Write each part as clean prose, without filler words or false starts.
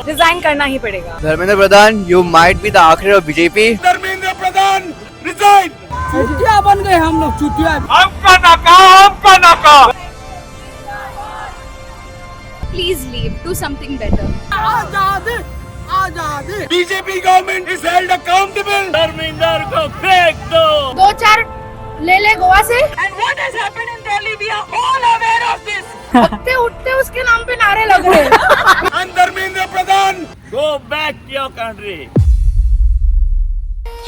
Resign करना ही पड़ेगा। Dharmendra Pradhan, you might be the आखिर of BJP. Dharmendra Pradhan resign. चुटिया बन गए हम लोग, चुटिया। हमका नाका। Please leave, do something better. आजादी, आजादी। BJP government is held accountable. Dharmendra को फेंक दो। 2-4 ले गोवा से। And what has happened in Delhi? We are all aware of this. उठते उठते उसके नाम पे नारे लग रहे हैं। And Dharmendra Pradhan, go back to your country.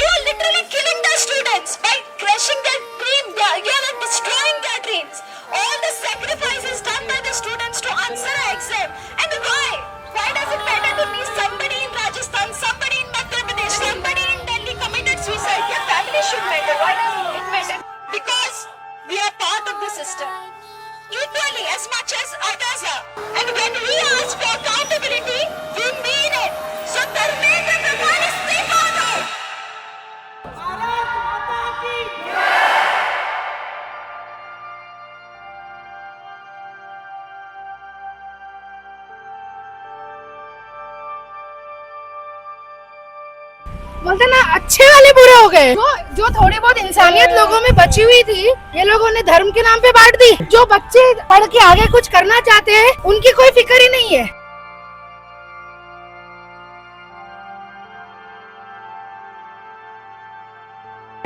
You are literally killing the students by crushing their dream. You are destroying their dreams. All the sacrifices done by the students to answer an exam. And why? Why does it matter to me? Somebody in Rajasthan, somebody in Madhya Pradesh, somebody in Delhi committed suicide. Your family should matter. Why does it matter? Because we are part of the system. Equally as much as others are. And when we ask for accountability, we mean it. So Dharmendra Pradhan istifa do. बोलते ना, अच्छे वाले बुरे हो गए। जो थोड़ी बहुत इंसानियत लोगों में बची हुई थी, ये लोगों ने धर्म के नाम पे बांट दी। जो बच्चे पढ़ के आगे कुछ करना चाहते हैं, उनकी कोई फिक्र ही नहीं है।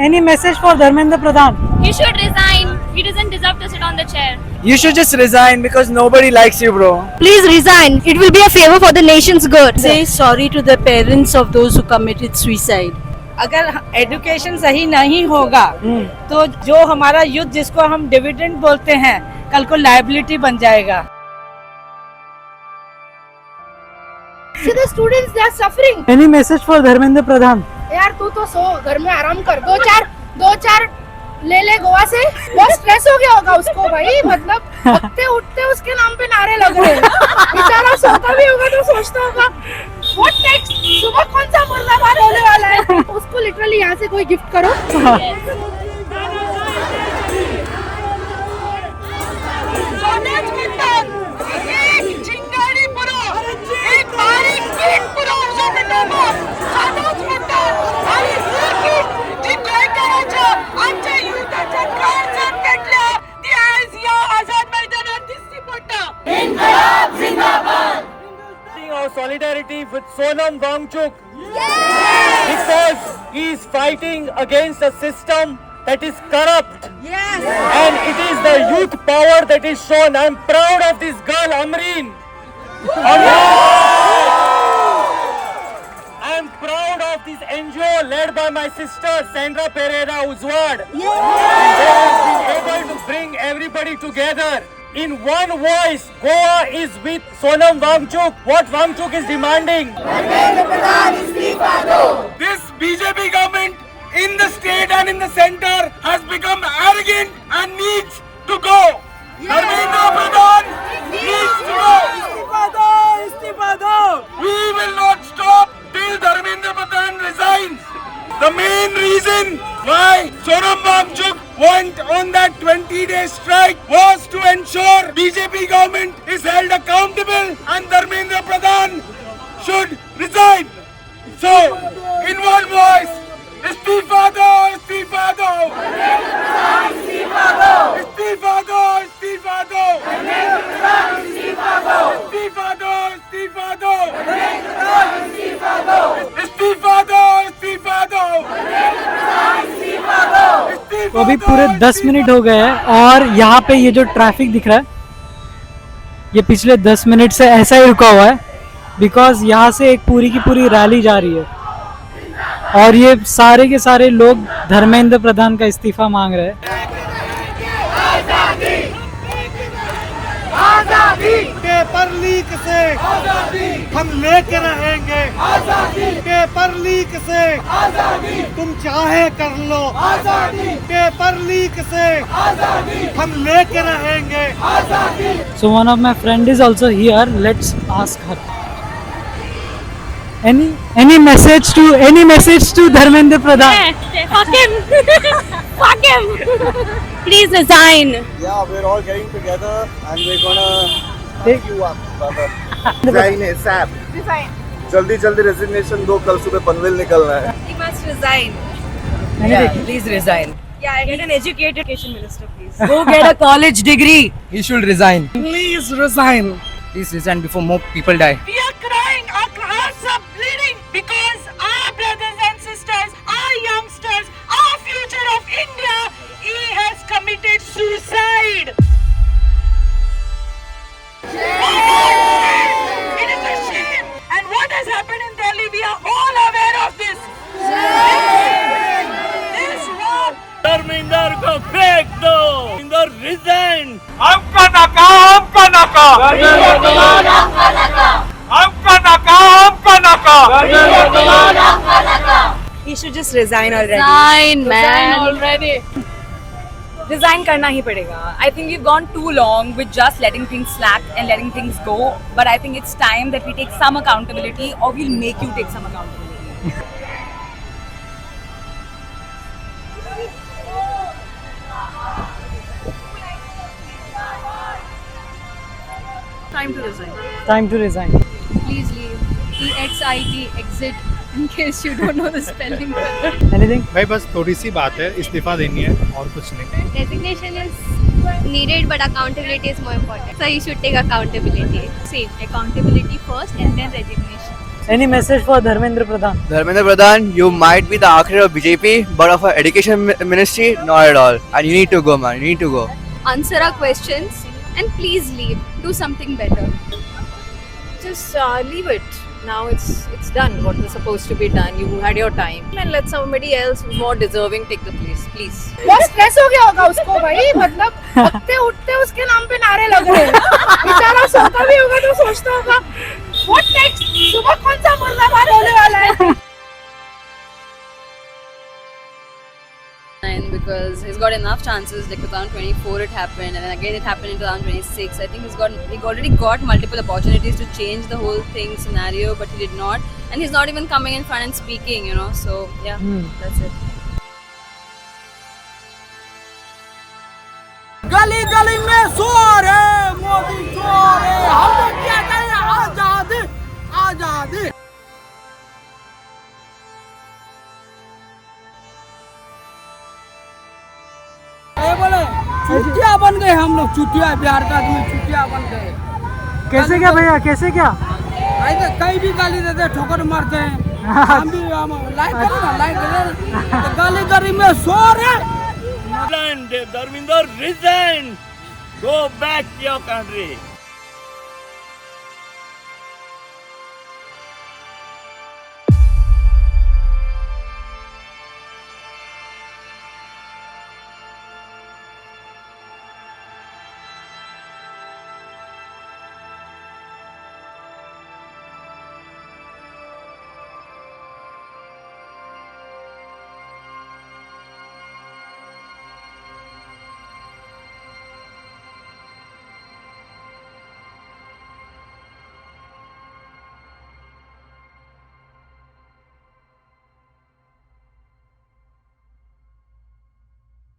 Any message for Dharmendra Pradhan? He should resign. He doesn't deserve to sit on the chair. You should just resign because nobody likes you, bro. Please resign. It will be a favor for the nation's good. Say sorry to the parents of those who committed suicide. अगर education सही नहीं होगा तो जो हमारा youth, जिसको हम dividend बोलते हैं, कल को लायबिलिटी बन जाएगा। See the students, they are suffering. Any message for Dharmendra Pradhan? यार तू तो सो, घर में आराम कर। 2-4 ले गोवा से। बहुत स्ट्रेस हो गया होगा उसको भाई। मतलब उठते उठते उसके नाम पे नारे लग रहे हैं। बेचारा सोता भी होगा तो सोचता होगा व्हाट नेक्स्ट, सुबह कौन सा मुर्दाबाद होने वाला है। उसको लिटरली यहाँ से कोई गिफ्ट करो। Our solidarity with Sonam Wangchuk. Because he is fighting against a system that is corrupt. And it is the youth power that is shown. I am proud of this girl, Amreen. I am proud of this NGO led by my sister Sandra Pereira Uzwad. They have been able to bring everybody together in one voice. Goa is with Sonam Wangchuk. What Wangchuk is demanding? This BJP government in the state and in the center has become arrogant and needs to go. Dharmendra Pradhan needs to go. इस्तीफा दो। We will not stop till Dharmendra Pradhan resigns. The main reason why Sonam Wangchuk went on that 20-day strike was to ensure BJP government is held accountable and Dharmendra Pradhan should resign. So, in one voice, istifa do, istifa do. Istifa do, istifa do. Istifa do, istifa do. Istifa do, istifa do. Istifa do, istifa do. तो अभी पूरे 10 minute हो गए हैं और यहाँ पे ये जो ट्रैफिक दिख रहा है, ये पिछले 10 मिनट से ऐसा ही रुका हुआ है। बिकॉज यहाँ से एक पूरी की पूरी रैली जा रही है और ये सारे के सारे लोग धर्मेंद्र प्रधान का इस्तीफा मांग रहे हैं। पेपर लीक से हम लेके रहेंगे। पेपर लीक से तुम चाहे कर लो। पेपर लीक से हम लेके रहेंगे। So one of my friend is also here. Let's ask her. Any message to Dharmendra Pradhan? Fuck him. Fuck him. Please resign. Yeah, we're all getting together and we're gonna take you up, brother. Resign ASAP. Resign. जल्दी जल्दी resignation दो, कल सुबह पनवेल निकलना है. He must resign. Please resign. Yeah, get an education minister, please. Go get a college degree. He should resign. Please resign. Please resign before more people die. We are crying, our hearts are bleeding because our brothers and sisters, our youngsters, our future of India, he has committed suicide. It is a shame. And what has happened in Delhi, we are all aware of this. This war. Dharmendra को फेंक दो. Dharmendra resign. He should just resign already. Resign, man. already. Resign करना ही पड़ेगा. I think we've gone too long with just letting things slack and letting things go. But I think it's time that we take some accountability, or we'll make you take some accountability. Time to resign. Time to resign. Please leave. EXIT, exit, in case you don't know the spelling. Anything? भाई बस थोड़ी सी बात है, इस्तीफा देनी है और कुछ नहीं. Resignation is needed, but accountability is more important. So you should take accountability. Same. Accountability first and then resignation. Any message for Dharmendra Pradhan? Dharmendra Pradhan, you might be the Akhir of BJP, but of our education ministry, not at all. And you need to go, man. You need to go. Answer our questions and please leave. Do something better. Just leave it. Now it's done. What was supposed to be done. You had your time, and let somebody else who's more deserving take the place, please. बहुत stress हो गया होगा उसको भाई. मतलब उठते उठते उसके नाम पे नारे लग रहे हैं. बेचारा सोता भी होगा तो सोचता होगा what next? सुबह कौन सा मुर्दाबाद होने वाला है. Because he's got enough chances. Like 2024 it happened, and then again it happened in 2026. I think he already got multiple opportunities to change the whole thing scenario, but he did not. And he's not even coming in front and speaking, you know. So yeah, that's it. गली गली में शोर है, मोदी चोर है. हम लोग क्या करें? आजादी, आजादी. बोले चुटिया बन गए हम लोग. चुटिया, बिहार का आदमी चुटिया बन गए. कैसे क्या भैया? कैसे क्या? ऐसे कहीं भी गाली देते हैं, ठोकर मारते हैं. हम भी लाइक करो ना, लाइक करो. तो गली गली में शोर है. Dharmendra resign. Go back to your country.